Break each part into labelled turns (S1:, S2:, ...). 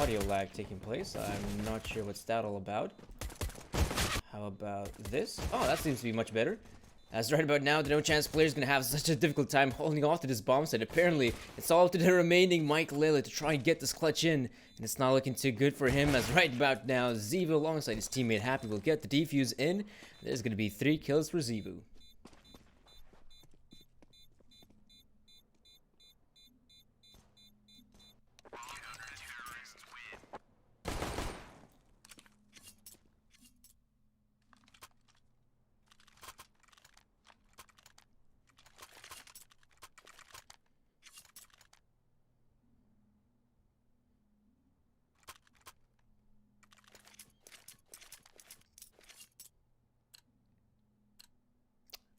S1: audio lag taking place. I'm not sure what's that all about. How about this? Oh, that seems to be much better. As right about now, the NoChance player is going to have such a difficult time holding off to this bomb site. Apparently, it's all up to the remaining Mike Lilla to try and get this clutch in. And it's not looking too good for him, as right about now, Zevu alongside his teammate Happy will get the defuse in. There's going to be 3 kills for Zevu.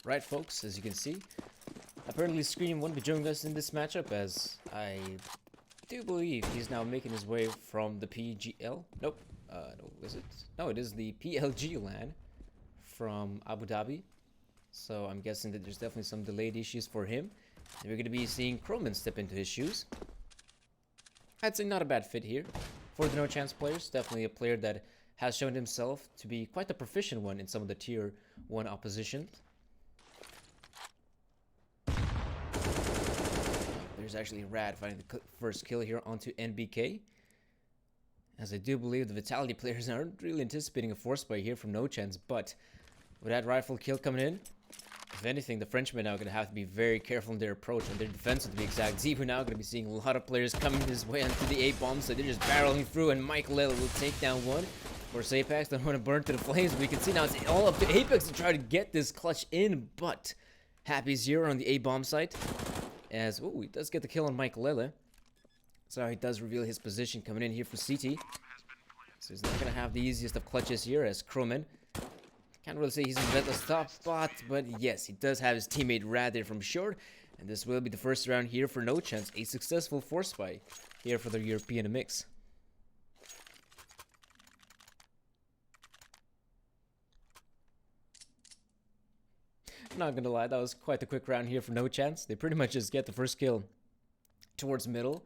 S1: Right, folks, as you can see, apparently Scream won't be joining us in this matchup, as I do believe he's now making his way from the PGL. Nope. No, is it? No, it is the PLG LAN from Abu Dhabi. So I'm guessing that there's definitely some delayed issues for him. And we're going to be seeing Croman step into his shoes. I'd say not a bad fit here for the NoChance players. Definitely a player that has shown himself to be quite a proficient one in some of the tier 1 opposition. There's actually Rad finding the first kill here onto NBK. As I do believe the Vitality players aren't really anticipating a force buy here from NoChance, but with that rifle kill coming in, if anything, the Frenchmen are now going to have to be very careful in their approach and their defense to be exact. Zevu now going to be seeing a lot of players coming his way onto the A-bomb, so they're just barreling through, and Mike Lilla will take down one. Of course, Apex don't want to burn to the flames, but we can see now it's all up to Apex to try to get this clutch in, but Happy's here on the A-bomb site. As, oh, he does get the kill on Mike Lilla. So he does reveal his position coming in here for CT. So he's not going to have the easiest of clutches here as Croman. Can't really say he's in the top spot, but yes, he does have his teammate Rad there from short. And this will be the first round here for NoChance. A successful force buy here for the European mix. Not gonna lie, that was quite a quick round here for NoChance. They pretty much just get the first kill towards middle,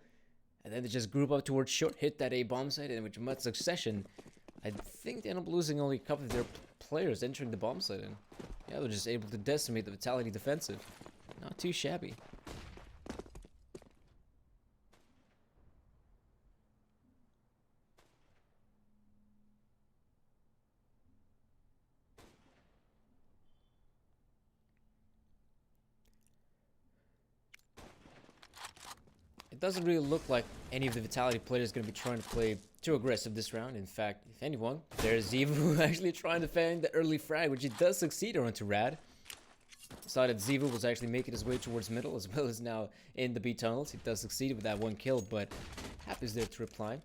S1: and then they just group up towards short, hit that A-bomb site, and with much succession, I think they end up losing only a couple of their players entering the bomb site, and yeah, they're just able to decimate the Vitality defensive. Not too shabby. It doesn't really look like any of the Vitality players is going to be trying to play too aggressive this round. In fact, if anyone, there's Zevu actually trying to find the early frag, which he does succeed onto Rad. Saw that Zevu was actually making his way towards middle, as well as now in the B tunnels. He does succeed with that one kill, but Happy's there to reply.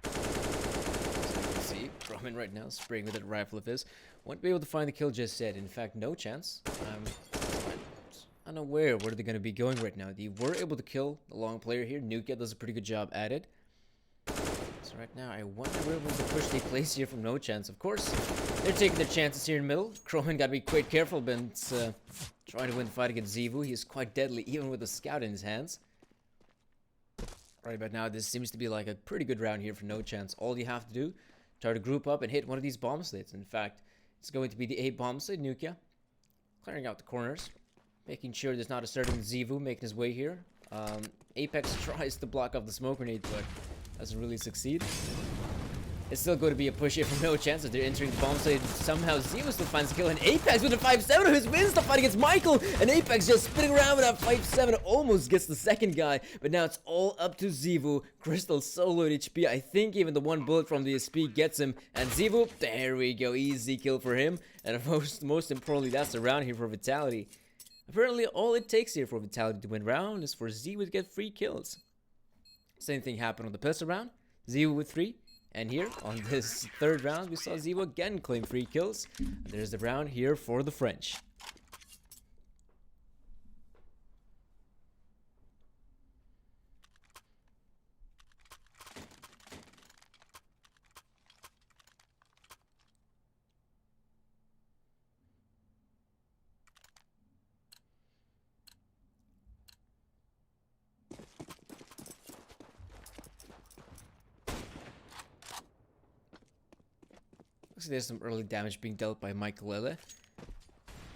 S1: So you can see Croman right now spraying with that rifle of his. Won't be able to find the kill just yet. In fact, NoChance. Unaware where they're going to be going right now. They were able to kill the long player here. Nuka does a pretty good job at it. So right now, I wonder where we're going to push the place here from NoChance. Of course, they're taking their chances here in the middle. Croman got to be quite careful, but trying to win the fight against Zevu. He is quite deadly, even with a scout in his hands. Right about now, this seems to be like a pretty good round here for NoChance. All you have to do, try to group up and hit one of these bomb slates. In fact, it's going to be the A-bomb slate, Nuka. Clearing out the corners. Making sure there's not a certain Zevu making his way here. Apex tries to block off the smoke grenade, but doesn't really succeed. It's still going to be a push here from NoChance as they're entering the bomb site. Somehow Zevu still finds a kill, and Apex with a 5-7 of his wins the fight against Michael. And Apex just spinning around with that 5-7, almost gets the second guy. But now it's all up to Zevu. Crystal soloed HP. I think even the one bullet from the SP gets him. And Zevu, there we go, easy kill for him. And most importantly, that's the round here for Vitality. Apparently, all it takes here for Vitality to win round is for Zevu to get 3 kills. Same thing happened on the pistol round. Zevu with 3. And here, on this third round, we saw Zevu again claim 3 kills. And there's the round here for the French. Looks like there's some early damage being dealt by Michael.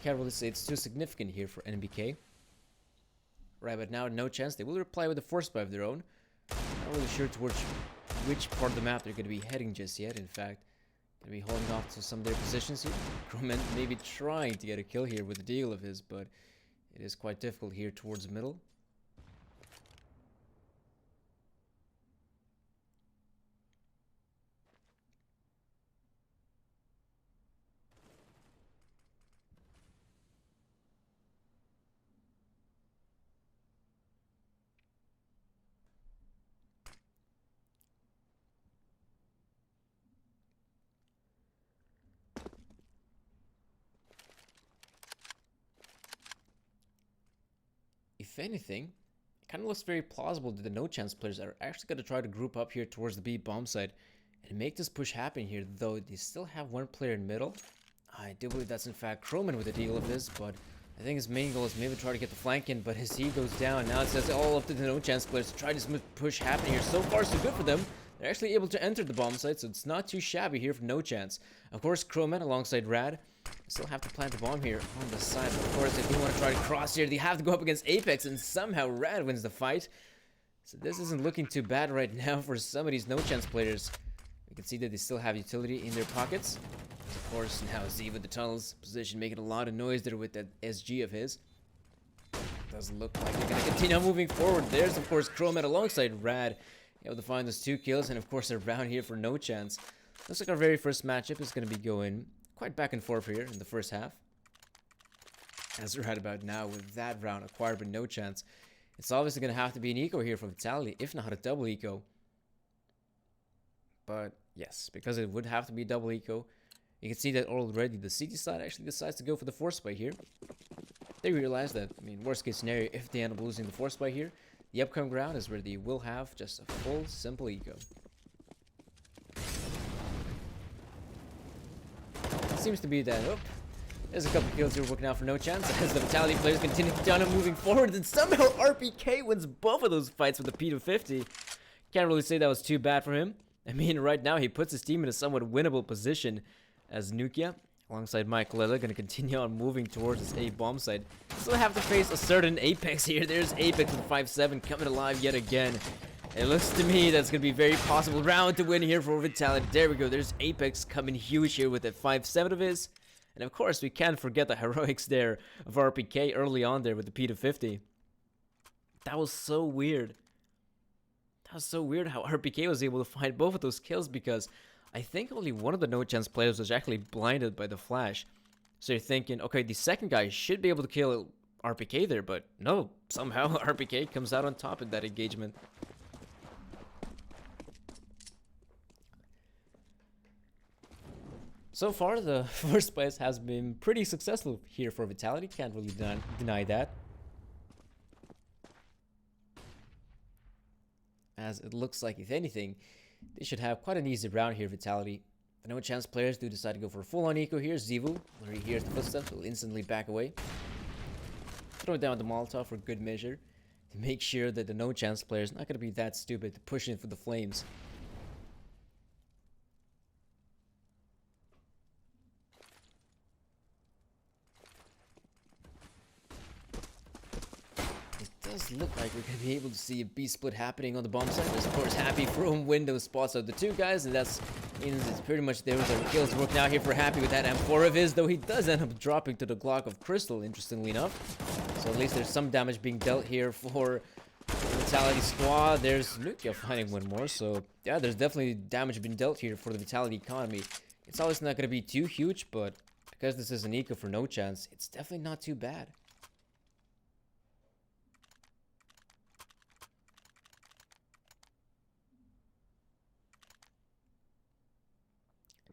S1: Can't really say it's too significant here for NBK. Right, but now NoChance. They will reply with a force buy of their own. Not really sure towards which part of the map they're going to be heading just yet. In fact, going to be holding off to some of their positions here. Crowman maybe trying to get a kill here with the deal of his, but it is quite difficult here towards the middle. If anything, it kind of looks very plausible that the NoChance players are actually going to try to group up here towards the B bomb site and make this push happen here, though they still have one player in middle. I do believe that's in fact Crowman with a deal of this, but I think his main goal is maybe try to get the flank in, but his heat goes down. Now it says all up to the NoChance players to try to push happen here. So far so good for them. They're actually able to enter the bomb site, so it's not too shabby here for NoChance. Of course, Crowman alongside Rad still have to plant the bomb here on the side. But of course, they do want to try to cross here. They have to go up against Apex, and somehow Rad wins the fight. So this isn't looking too bad right now for some of these NoChance players. We can see that they still have utility in their pockets. Of course, now Z with the tunnels position, making a lot of noise there with that SG of his. Doesn't look like they're going to continue moving forward. There's, of course, Chromat alongside Rad, able to find those 2 kills, and of course, a round here for NoChance. Looks like our very first matchup is going to be going quite back and forth here in the first half. As right about now, with that round acquired by NoChance, it's obviously going to have to be an eco here for Vitality, if not a double eco. But yes, because it would have to be a double eco, you can see that already the CT side actually decides to go for the force buy here. They realize that, I mean, worst case scenario, if they end up losing the force buy here, the upcoming round is where they will have just a full, simple eco. It seems to be that, oh, there's a couple kills here working out for NoChance as the Vitality players continue down and moving forward, and somehow RPK wins both of those fights with a P250. Can't really say that was too bad for him. I mean, right now he puts his team in a somewhat winnable position as Nukia, alongside Michael Lilla, going to continue on moving towards this A bomb site. Still have to face a certain Apex here. There's Apex with 5-7 coming alive yet again. It looks to me that's going to be a very possible round to win here for Vitality. There we go. There's Apex coming huge here with that 5-7 of his. And of course, we can't forget the heroics there of RPK early on there with the P250. That was so weird. That was so weird how RPK was able to find both of those kills, because I think only one of the NoChance players was actually blinded by the flash. So you're thinking, okay, the second guy should be able to kill RPK there, but no, somehow RPK comes out on top in that engagement. So far, the first place has been pretty successful here for Vitality. Can't really deny that. As it looks like, if anything, they should have quite an easy round here, Vitality. The NoChance players do decide to go for a full-on eco here. Zivu, when he hears the footsteps, will instantly back away. Throw down the Molotov for good measure, to make sure that the NoChance players not going to be that stupid to push in for the flames. Does look like we're going to be able to see a B split happening on the bomb site. Of course, Happy from window spots out the 2 guys, and that's means it's pretty much there with our kills working out here for Happy with that M4 of his, though he does end up dropping to the Glock of Crystal, interestingly enough. So at least there's some damage being dealt here for the Vitality squad. There's Nukia finding one more, so yeah, there's definitely damage being dealt here for the Vitality economy. It's always not going to be too huge, but because this is an eco for NoChance, it's definitely not too bad.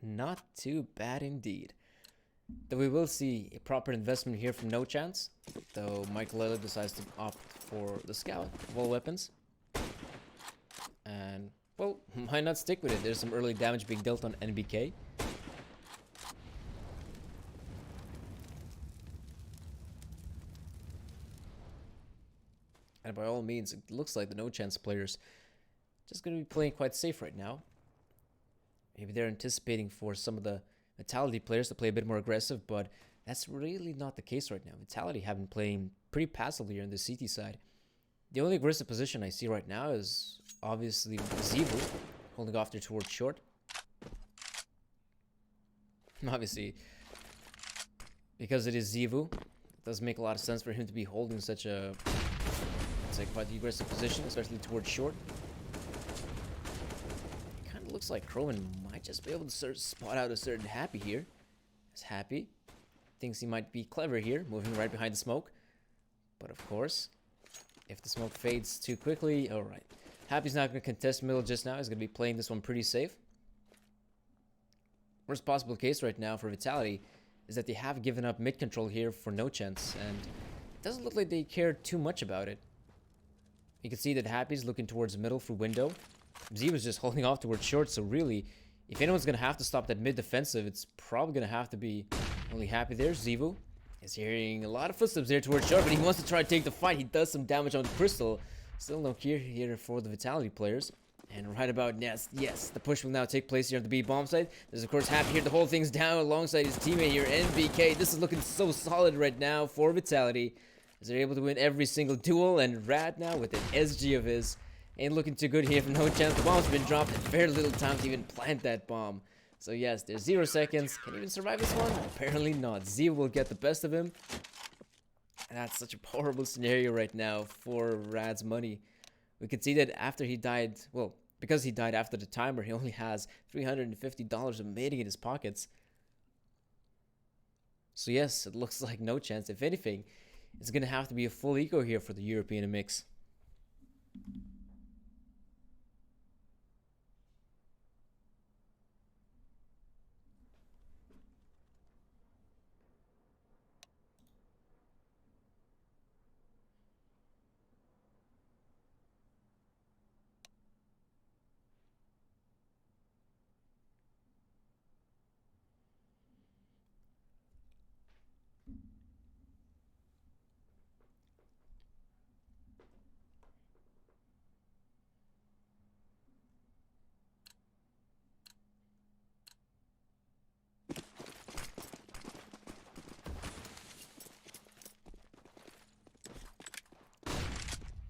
S1: Not too bad indeed. Though we will see a proper investment here from NoChance, though Michael Lilla decides to opt for the Scout of all weapons. And, well, why not stick with it? There's some early damage being dealt on NBK. And by all means, it looks like the NoChance players just going to be playing quite safe right now. Maybe they're anticipating for some of the Vitality players to play a bit more aggressive, but that's really not the case right now. Vitality have been playing pretty passively here on the CT side. The only aggressive position I see right now is obviously Zebu holding off there towards short. Obviously, because it is Zebu, it does make a lot of sense for him to be holding such a, it's like quite the aggressive position, especially towards short. It kind of looks like Crowan might just be able to spot out a certain Happy here. As Happy thinks he might be clever here, moving right behind the smoke. But of course, if the smoke fades too quickly, alright. Happy's not going to contest middle just now. He's going to be playing this one pretty safe. Worst possible case right now for Vitality is that they have given up mid control here for NoChance, and it doesn't look like they care too much about it. You can see that Happy's looking towards the middle through window. Z was just holding off towards short, so really, if anyone's going to have to stop that mid defensive, it's probably going to have to be only Happy there. Zevu is hearing a lot of footsteps there towards short, but he wants to try to take the fight. He does some damage on the crystal. Still no clear here for the Vitality players. And right about yes, the push will now take place here on the B bomb site. There's of course Happy here to hold things down alongside his teammate here, NBK. This is looking so solid right now for Vitality, as they're able to win every single duel. And Rad now with an SG of his ain't looking too good here for NoChance. The bomb's been dropped and very little time to even plant that bomb. So yes, there's 0 seconds. Can he even survive this one? Apparently not. Z will get the best of him. And that's such a horrible scenario right now for Rad's money. We can see that after he died, well, because he died after the timer, he only has $350 remaining in his pockets. So yes, it looks like NoChance. If anything, it's going to have to be a full eco here for the European mix.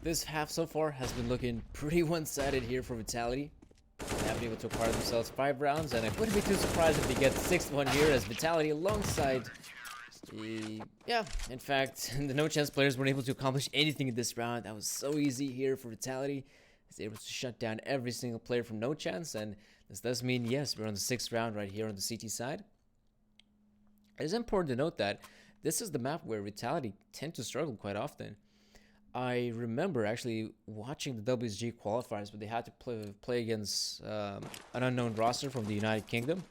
S1: This half so far has been looking pretty one-sided here for Vitality. They haven't been able to acquire themselves 5 rounds, and I wouldn't be too surprised if they get the 6th one here as Vitality alongside the... Yeah, in fact, the NoChance players weren't able to accomplish anything in this round. That was so easy here for Vitality. They were able to shut down every single player from NoChance, and this does mean, yes, we're on the 6th round right here on the CT side. It is important to note that this is the map where Vitality tend to struggle quite often. I remember actually watching the WSG qualifiers, but they had to play against an unknown roster from the United Kingdom,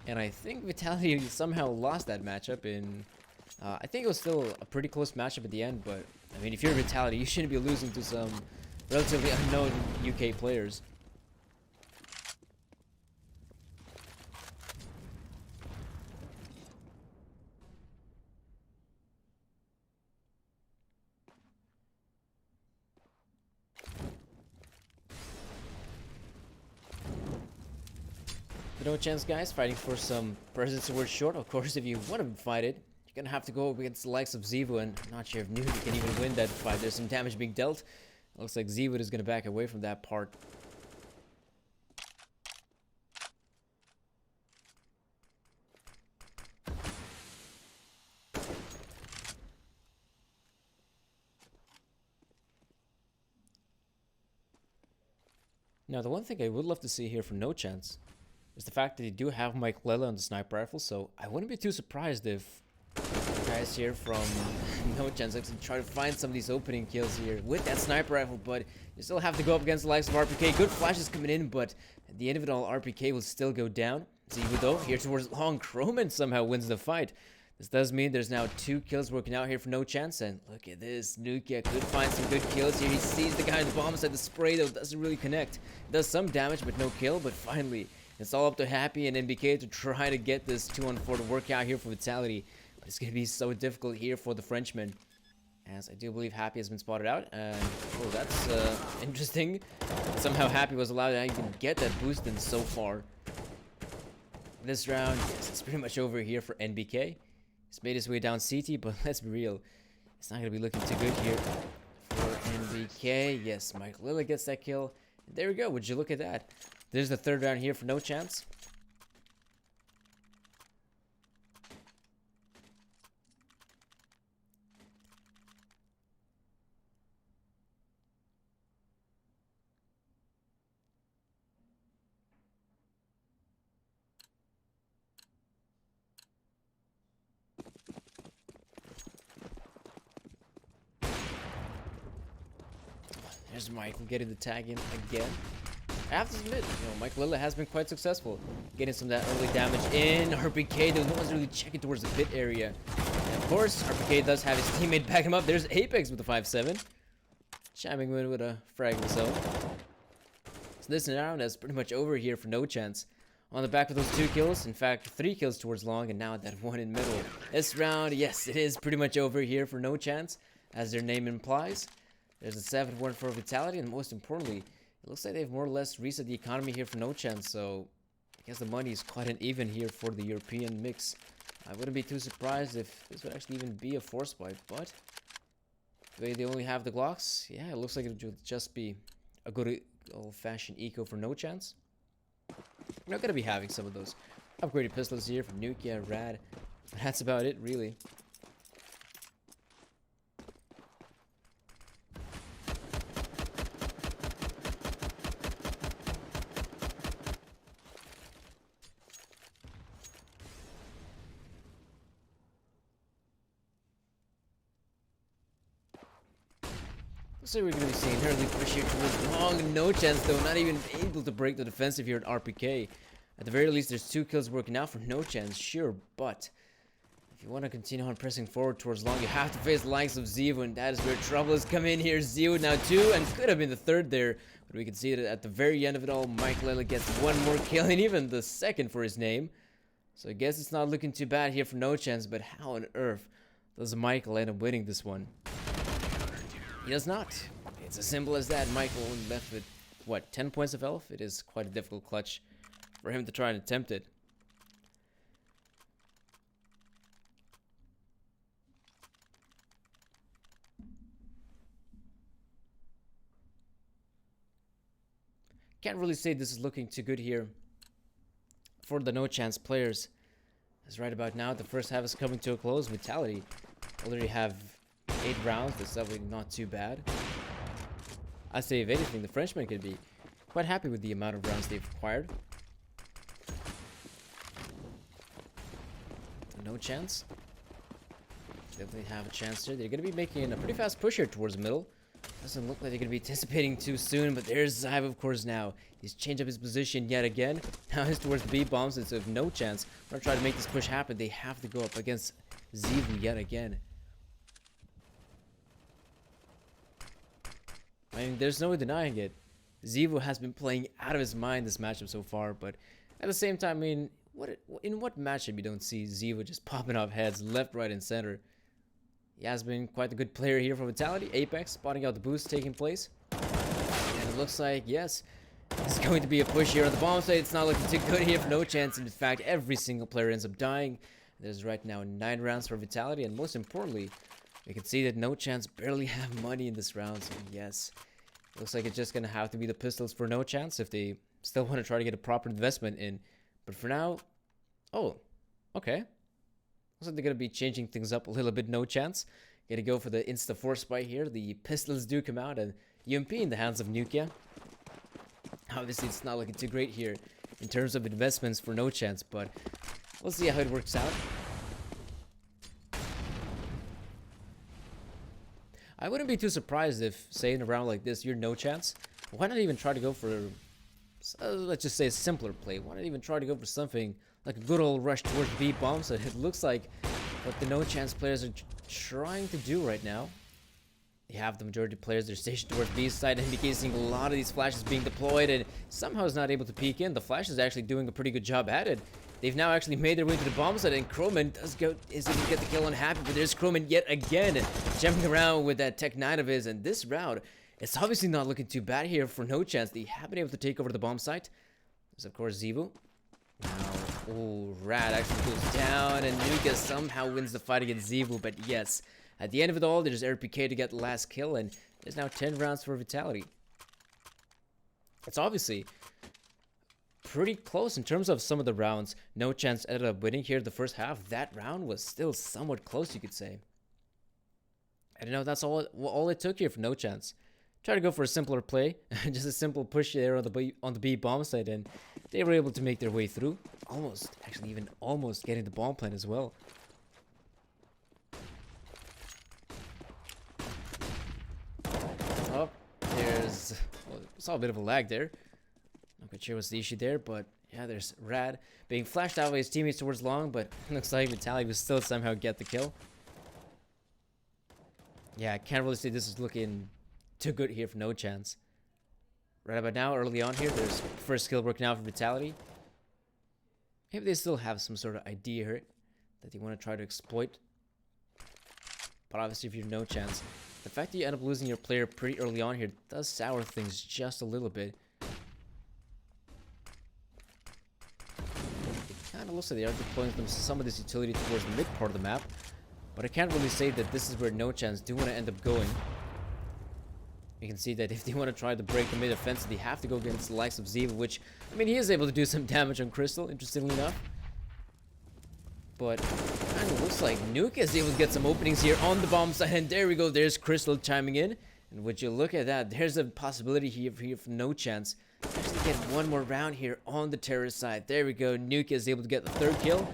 S1: and I think Vitality somehow lost that matchup. In I think it was still a pretty close matchup at the end, but I mean, if you're Vitality, you shouldn't be losing to some relatively unknown UK players. The NoChance guys fighting for some presence towards short. Of course, if you want to fight it, you're gonna have to go up against the likes of Zevu, and I'm not sure if Nuke can even win that fight. There's some damage being dealt. Looks like Zevu is gonna back away from that part. Now, the one thing I would love to see here from NoChance is the fact that they do have Mike Lella on the sniper rifle, so I wouldn't be too surprised if guys here from NoChance actually try to find some of these opening kills here with that sniper rifle, but you still have to go up against the likes of RPK. Good flashes coming in, but at the end of it all, RPK will still go down. Zevu though, here towards long, Croman somehow wins the fight. This does mean there's now 2 kills working out here for NoChance, and look at this, Nukia could find some good kills here. He sees the guy in the bomb side, the spray though doesn't really connect. Does some damage, but no kill, but finally, it's all up to Happy and NBK to try to get this 2-on-4 to work out here for Vitality. But it's going to be so difficult here for the Frenchman, as I do believe Happy has been spotted out. And oh, that's interesting. Somehow Happy was allowed to even get that boost in so far. This round, yes, it's pretty much over here for NBK. He's made his way down CT, but let's be real, it's not going to be looking too good here for NBK. Yes, Mike Lilla gets that kill. There we go. Would you look at that? There's the third round here for NoChance. There's Michael getting the tag in again. I have to admit, Mike Lilla has been quite successful getting some of that early damage in. RPK, the one's really checking towards the pit area. And of course, RPK does have his teammate back him up. There's Apex with the 5-7. Chiming in with a frag himself. So this round is pretty much over here for NoChance. On the back of those 2 kills, in fact 3 kills towards long, and now that 1 in middle. This round, yes, it is pretty much over here for NoChance, as their name implies. There's a 7-1 for Vitality, and most importantly, it looks like they've more or less reset the economy here for NoChance, so I guess the money is quite uneven here for the European mix. I wouldn't be too surprised if this would actually even be a force fight, but the way they only have the Glocks, yeah, it looks like it would just be a good old-fashioned eco for NoChance. We're not going to be having some of those upgraded pistols here from Nukia, Rad. That's about it, really. So we're going to be seeing an early push here towards long. NoChance, though, not even able to break the defensive here at RPK. At the very least, there's 2 kills working out for NoChance, sure, but if you want to continue on pressing forward towards long, you have to face the likes of Zevo, and that is where trouble has come in here. Zevo now 2, and could have been the 3rd there, but we can see that at the very end of it all, Mike Lilla gets 1 more kill, and even the 2nd for his name. So I guess it's not looking too bad here for NoChance, but how on earth does Michael end up winning this one? He does not. It's as simple as that. Michael left with, what, 10 points of health? It is quite a difficult clutch for him to try and attempt it. Can't really say this is looking too good here for the NoChance players. As right about now, the first half is coming to a close. Vitality already have 8 rounds. That's definitely not too bad. I say, if anything, the Frenchmen could be quite happy with the amount of rounds they've acquired. NoChance definitely have a chance here. They're going to be making a pretty fast push here towards the middle. Doesn't look like they're going to be anticipating too soon, but there's Zyve, of course, now. He's changed up his position yet again. Now he's towards the B bombs, and so if NoChance want to try to make this push happen, they have to go up against Zivu yet again. I mean, there's no denying it. Zevo has been playing out of his mind this matchup so far, but at the same time, I mean, in what matchup you don't see Zevo just popping off heads left, right, and center? He has been quite a good player here for Vitality. Apex spotting out the boost taking place. And it looks like, yes, it's going to be a push here on the bomb side. It's not looking too good here for NoChance. In fact, every single player ends up dying. There's right now 9 rounds for Vitality, and most importantly, we can see that NoChance barely have money in this round, so yes. Looks like it's just going to have to be the pistols for NoChance if they still want to try to get a proper investment in. But for now... Oh, okay. Looks like they're going to be changing things up a little bit, NoChance. Gonna go for the insta-force spy here. The pistols do come out, and UMP in the hands of Nukia. Obviously, it's not looking too great here in terms of investments for NoChance, but we'll see how it works out. I wouldn't be too surprised if, say, in a round like this, you're NoChance. Why not even try to go for, let's just say, a simpler play? Why not even try to go for something like a good old rush towards B bombs? So it looks like what the NoChance players are trying to do right now. You have the majority of players that are stationed towards B side, and indicating seeing a lot of these flashes being deployed, and somehow is not able to peek in. The Flash is actually doing a pretty good job at it. They've now actually made their way to the bomb site, and Croman is able to get the kill on Happy, but there's Croman yet again, jumping around with that Tech 9 of his, and this round, it's obviously not looking too bad here for NoChance. They have been able to take over the bomb site. There's, of course, Zevo. Now, Oh, Rad actually goes down, and Nuka somehow wins the fight against Zevu. But yes, at the end of it all, there's RPK to get the last kill, and there's now 10 rounds for Vitality. It's obviously pretty close in terms of some of the rounds. NoChance ended up winning here the first half. That round was still somewhat close, you could say. I don't know, that's all it took here for NoChance. Try to go for a simpler play, just a simple push there on the B bomb site, and they were able to make their way through. Almost getting the bomb plant as well. Oh, saw a bit of a lag there. Not quite sure what's the issue there, but yeah, there's Rad being flashed out by his teammates towards long, but looks like Vitality will still somehow get the kill. Yeah, I can't really say this is looking too good here for NoChance. Right about now, early on here, there's first skill working out for Vitality. Maybe they still have some sort of idea here that they want to try to exploit. But obviously, if you're NoChance, the fact that you end up losing your player pretty early on here does sour things just a little bit. It kind of looks like they are deploying some of this utility towards the mid part of the map. But I can't really say that this is where NoChance do want to end up going. You can see that if they want to try to break the mid offensive, they have to go against the likes of Zevu, which, I mean, he is able to do some damage on Crystal, interestingly enough. But kind of looks like Nuke is able to get some openings here on the bomb side, and there we go, there's Crystal chiming in. And would you look at that, there's a possibility here for NoChance to actually get one more round here on the terrorist side. There we go, Nuke is able to get the third kill.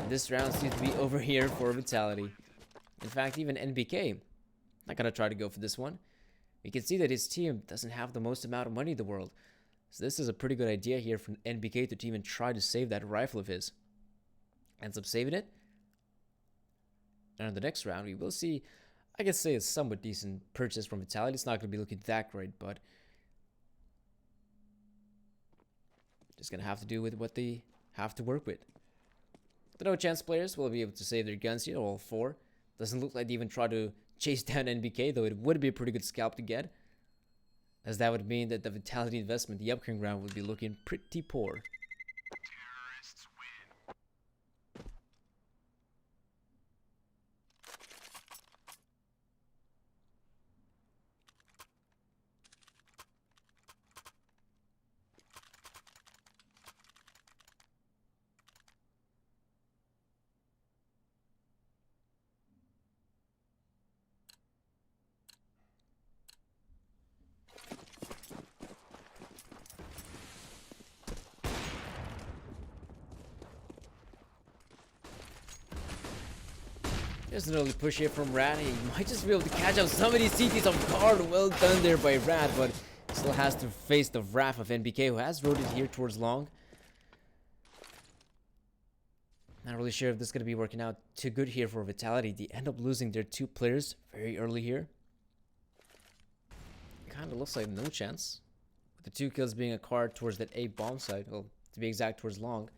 S1: And this round seems to be over here for Vitality. In fact, even NBK not gonna try to go for this one. You can see that his team doesn't have the most amount of money in the world. So this is a pretty good idea here for NBK to even try to save that rifle of his. Ends up saving it. And in the next round, we will see, I guess say, a somewhat decent purchase from Vitality. It's not going to be looking that great, but just going to have to do with what they have to work with. The NoChance players will be able to save their guns here, all four. Doesn't look like they even try to chase down NBK, though it would be a pretty good scalp to get, as that would mean that the Vitality investment, the upcoming round, would be looking pretty poor. There's an early push here from Rad. He might just be able to catch up some of these CTs off guard. Well done there by Rad, but still has to face the wrath of NBK, who has rotated here towards long. Not really sure if this is going to be working out too good here for Vitality. They end up losing their two players very early here. Kind of looks like NoChance, with the 2 kills being acquired towards that A bomb site. Well, to be exact, towards long.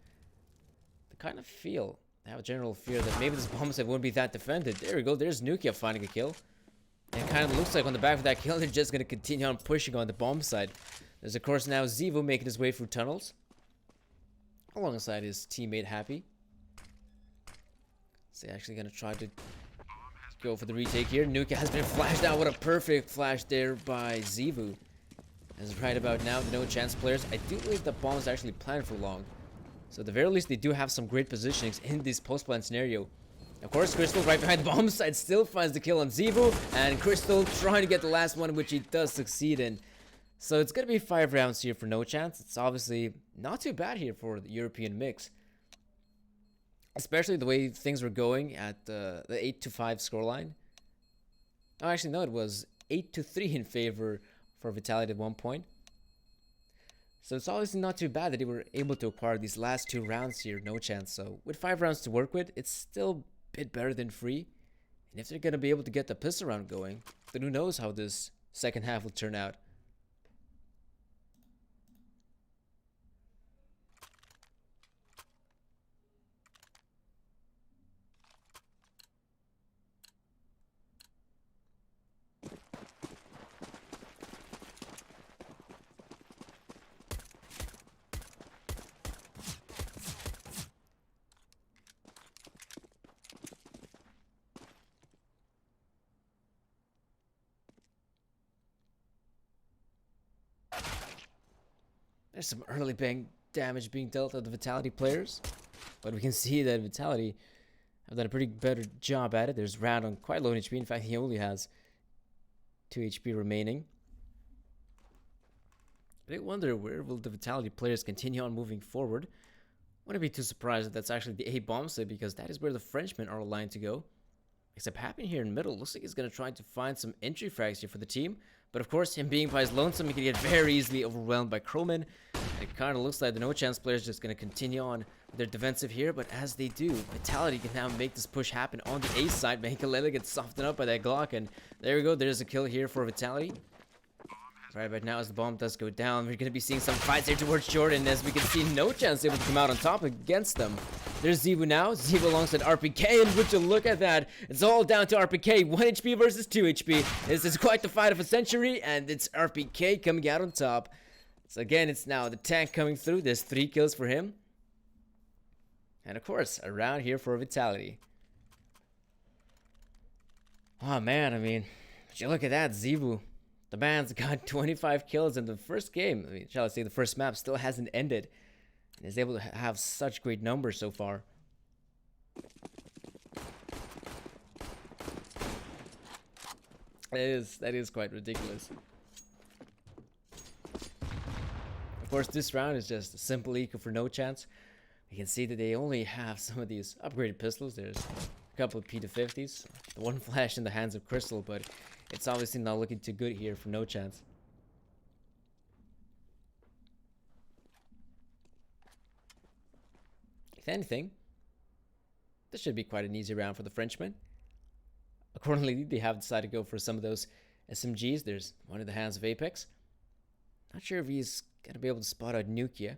S1: They kind of feel, I have a general fear that maybe this bomb site won't be that defended. There we go, there's Nukia finding a kill. And it kind of looks like on the back of that kill, they're just going to continue on pushing on the bomb side. There's of course now Zevu making his way through tunnels, alongside his teammate Happy. So they're actually going to try to go for the retake here. Nukia has been flashed out. What a perfect flash there by Zevu. As right about now, the NoChance players, I do believe the bomb is actually planned for long. So at the very least, they do have some great positionings in this post-plant scenario. Of course, Crystal right behind the bomb site still finds the kill on Zevu. And Crystal trying to get the last one, which he does succeed in. So it's going to be 5 rounds here for NoChance. It's obviously not too bad here for the European mix. Especially the way things were going at the 8-5 scoreline. Oh, actually, no, it was 8-3 in favor for Vitality at one point. So it's obviously not too bad that they were able to acquire these last 2 rounds here, NoChance. So with 5 rounds to work with, it's still a bit better than free. And if they're going to be able to get the pistol round going, then who knows how this second half will turn out. There's some early bang damage being dealt at the Vitality players, but we can see that Vitality have done a pretty better job at it. There's Round on quite low HP. In fact, he only has 2 HP remaining. But I wonder, where will the Vitality players continue on moving forward? Wouldn't be too surprised if that's actually the A bomb site, because that is where the Frenchmen are aligned to go. Except Happy here in the middle looks like he's going to try to find some entry frags here for the team. But of course, him being by his lonesome, he can get very easily overwhelmed by Croman. It kind of looks like the NoChance players just going to continue on their defensive here. But as they do, Vitality can now make this push happen on the A side. Mahikalele gets softened up by that Glock. And there we go. There's a kill here for Vitality. Right now, as the bomb does go down, we're going to be seeing some fights here towards Jordan, as we can see NoChance able to come out on top against them. There's Zebu now. Zebu alongside RPK, and would you look at that? It's all down to RPK. 1 HP versus 2 HP. This is quite the fight of a century, and it's RPK coming out on top. So again, it's now the tank coming through. There's 3 kills for him. And of course, a round here for Vitality. Oh man, I mean, would you look at that, Zebu. The man's got 25 kills in the first game. I mean, shall I say, the first map still hasn't ended. And is able to have such great numbers so far. That is quite ridiculous. Of course, this round is just a simple eco for NoChance. You can see that they only have some of these upgraded pistols. There's a couple of P250s. The one flash in the hands of Crystal, but it's obviously not looking too good here for NoChance. If anything, this should be quite an easy round for the Frenchmen. Accordingly, they have decided to go for some of those SMGs. There's one in the hands of Apex. Not sure if he's going to be able to spot out Nukia.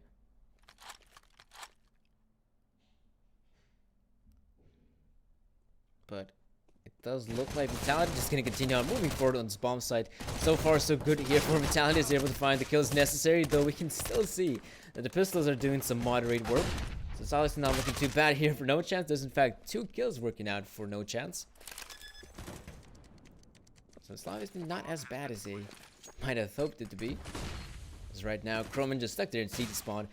S1: But it does look like Vitality just going to continue on moving forward on this bomb site. So far, so good here for Vitality, is able to find the kills necessary, though we can still see that the pistols are doing some moderate work. So it's obviously not looking too bad here for NoChance. There's in fact 2 kills working out for NoChance. So it's obviously not as bad as they might have hoped it to be. Because right now, Croman just stuck there in CT spawn.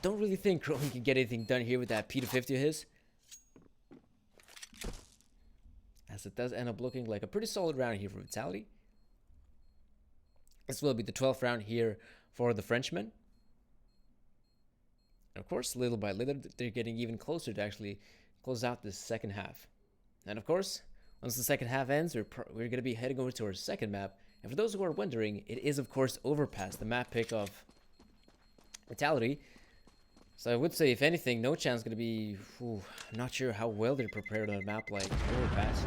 S1: Don't really think Croman can get anything done here with that P250 of his. As it does end up looking like a pretty solid round here for Vitality. This will be the 12th round here for the Frenchmen. And of course, little by little, they're getting even closer to actually close out this second half. And of course, once the second half ends, we're going to be heading over to our second map. And for those who are wondering, it is of course Overpass, the map pick of Vitality. So I would say, if anything, NoChance is going to be... I'm not sure how well they're prepared on a map like Overpass.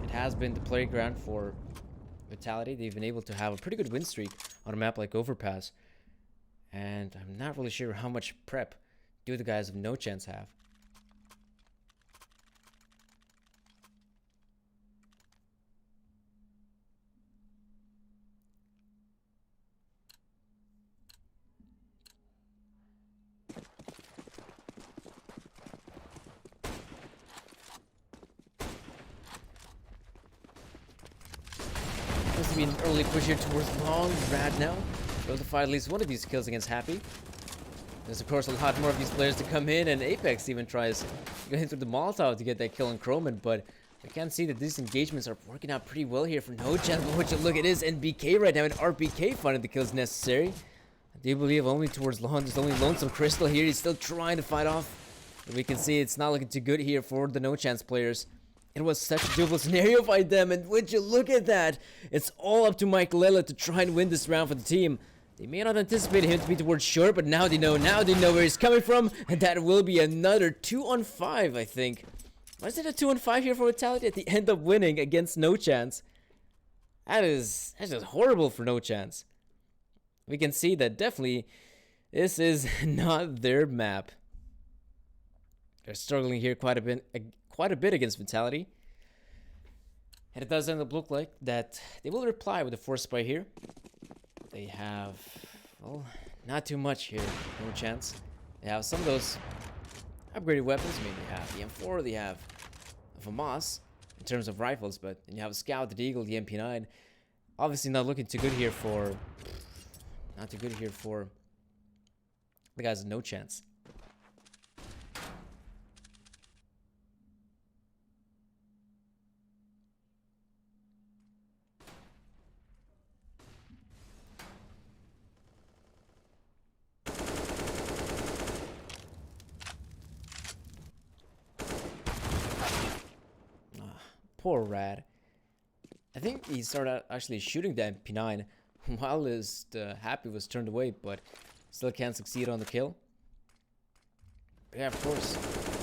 S1: It has been the playground for Vitality. They've been able to have a pretty good win streak on a map like Overpass. And I'm not really sure how much prep do the guys of NoChance have. Must be an early push here towards long. Rad now able to find at least one of these kills against Happy. There's of course a lot more of these players to come in, and Apex even tries going through the Molotov to get that kill on Croman, but I can see that these engagements are working out pretty well here for NoChance. But what you look at is NBK right now, and RPK finding the kills necessary. I do believe only towards long. There's only Lonesome Crystal here. He's still trying to fight off, but we can see it's not looking too good here for the NoChance players. It was such a doable scenario by them, and would you look at that? It's all up to Michaelella to try and win this round for the team. They may not anticipate him to be towards short, but now they know where he's coming from, and that will be another 2-on-5, I think. Why is it a 2-on-5 here for Vitality at the end of winning against NoChance? That's just horrible for NoChance. We can see that definitely this is not their map. They're struggling here quite a bit against Vitality. And it does end up look like that they will reply with a force spy here. They have, well, not too much here, NoChance. They have some of those upgraded weapons. I mean, they have the M4, they have a FAMAS in terms of rifles, but then you have a Scout, the Deagle, the MP9. Obviously not looking too good here for, The guy's no chance. Poor Rad. I think he started out actually shooting the MP9 while his Happy was turned away, but still can't succeed on the kill. But yeah, of course,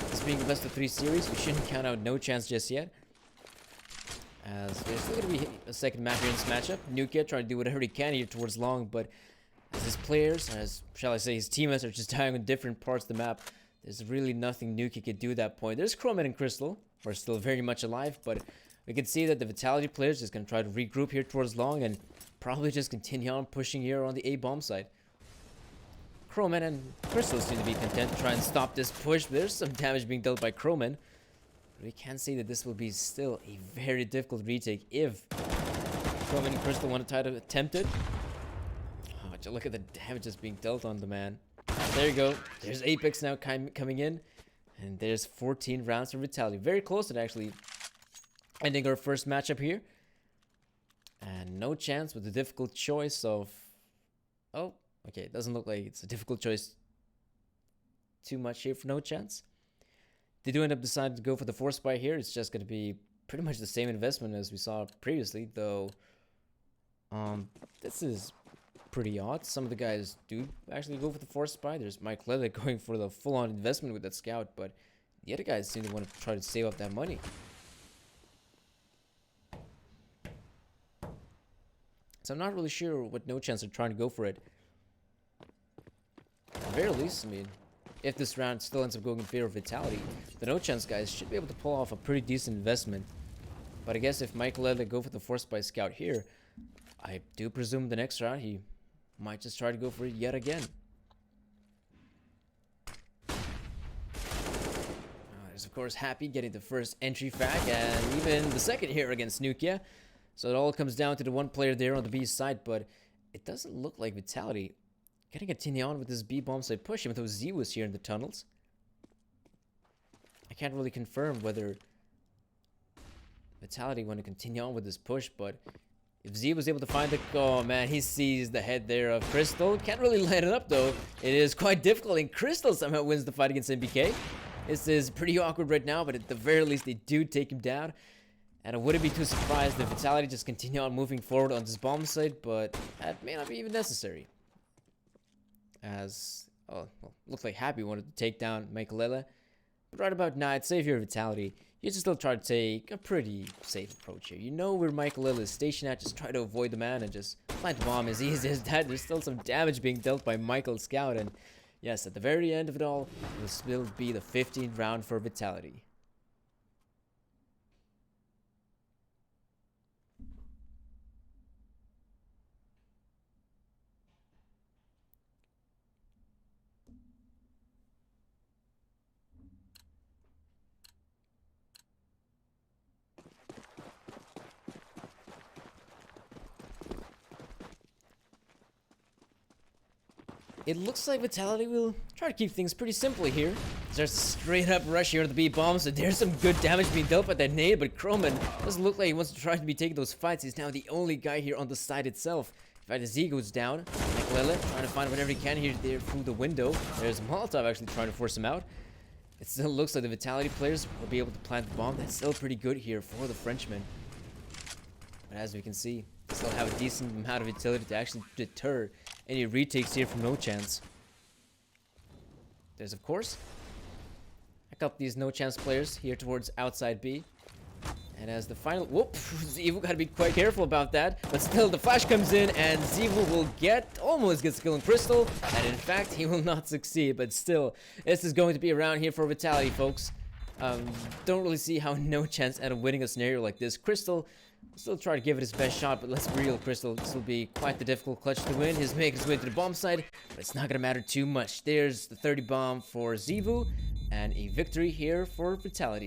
S1: this being the best of 3 series, we shouldn't count out NoChance just yet. As there's still going to be a second map here in this matchup. NoChance trying to do whatever he can here towards long, but as his players, as shall I say, his teammates are just dying on different parts of the map, there's really nothing NoChance could do at that point. There's Chromet and Crystal, who are still very much alive, but we can see that the Vitality players just going to try to regroup here towards long and probably just continue on pushing here on the A-bomb side. Chromet and Crystal seem to be content to try and stop this push, but there's some damage being dealt by Chromet. But we can see that this will be still a very difficult retake if Chromet and Crystal want to try to attempt it. Oh, just look at the damage that's being dealt on the man. There you go. There's Apex now coming in. And there's 14 rounds for Vitality. Very close to actually ending our first matchup here. And NoChance with the difficult choice of... Oh, okay. It doesn't look like it's a difficult choice too much here for NoChance. They do end up deciding to go for the force buy here. It's just going to be pretty much the same investment as we saw previously, though. This is pretty odd. Some of the guys do actually go for the force buy. There's Mike Lillet going for the full-on investment with that scout, but the other guys seem to want to try to save up that money. So I'm not really sure what NoChance are trying to go for it. At the very least, I mean, if this round still ends up going in favor of Vitality, the NoChance guys should be able to pull off a pretty decent investment. But I guess if Michael Lillet go for the force buy scout here, I do presume the next round he might just try to go for it yet again. There's of course Happy getting the first entry frag and even the second here against NoChance. So it all comes down to the one player there on the B side, but it doesn't look like Vitality gonna continue on with this B bomb side push, even though Z was here in the tunnels. I can't really confirm whether Vitality want to continue on with this push, but if Z was able to find the... Oh man, he sees the head there of Crystal. Can't really light it up though. It is quite difficult, and Crystal somehow wins the fight against MBK. This is pretty awkward right now, but at the very least they do take him down. And I wouldn't be too surprised if Vitality just continue on moving forward on this bomb site, but that may not be even necessary. As, oh, well, looks like Happy wanted to take down Michaelella. But right about now, I'd say if you're Vitality, you should still try to take a pretty safe approach here. You know where Michaelella is stationed at, just try to avoid the man and just plant the bomb as easy as that. There's still some damage being dealt by Michael Scout, and yes, at the very end of it all, it will still be the 15th round for Vitality. It looks like Vitality will try to keep things pretty simple here. There's a straight up rush here to the B bomb, so there's some good damage being dealt by that nade, but Chromet doesn't look like he wants to try to be taking those fights. He's now the only guy here on the side itself. In fact, Z goes down. Michaelella trying to find whatever he can here there through the window. There's Molotov actually trying to force him out. It still looks like the Vitality players will be able to plant the bomb. That's still pretty good here for the Frenchman. But as we can see, they still have a decent amount of utility to actually deter any retakes here from NoChance. There's of course a couple of these NoChance players here towards outside B. And as the final... Whoop! Zevu gotta be quite careful about that. But still, the flash comes in and Zevu will almost gets kill on Crystal. And in fact, he will not succeed. But still, this is going to be a round here for Vitality, folks. Don't really see how NoChance end up winning a scenario like this. Crystal still try to give it his best shot, but let's be real, Crystal. This will be quite the difficult clutch to win. He's making his way to the bomb side, but it's not gonna matter too much. There's the 30 bomb for Zevu, and a victory here for Vitality.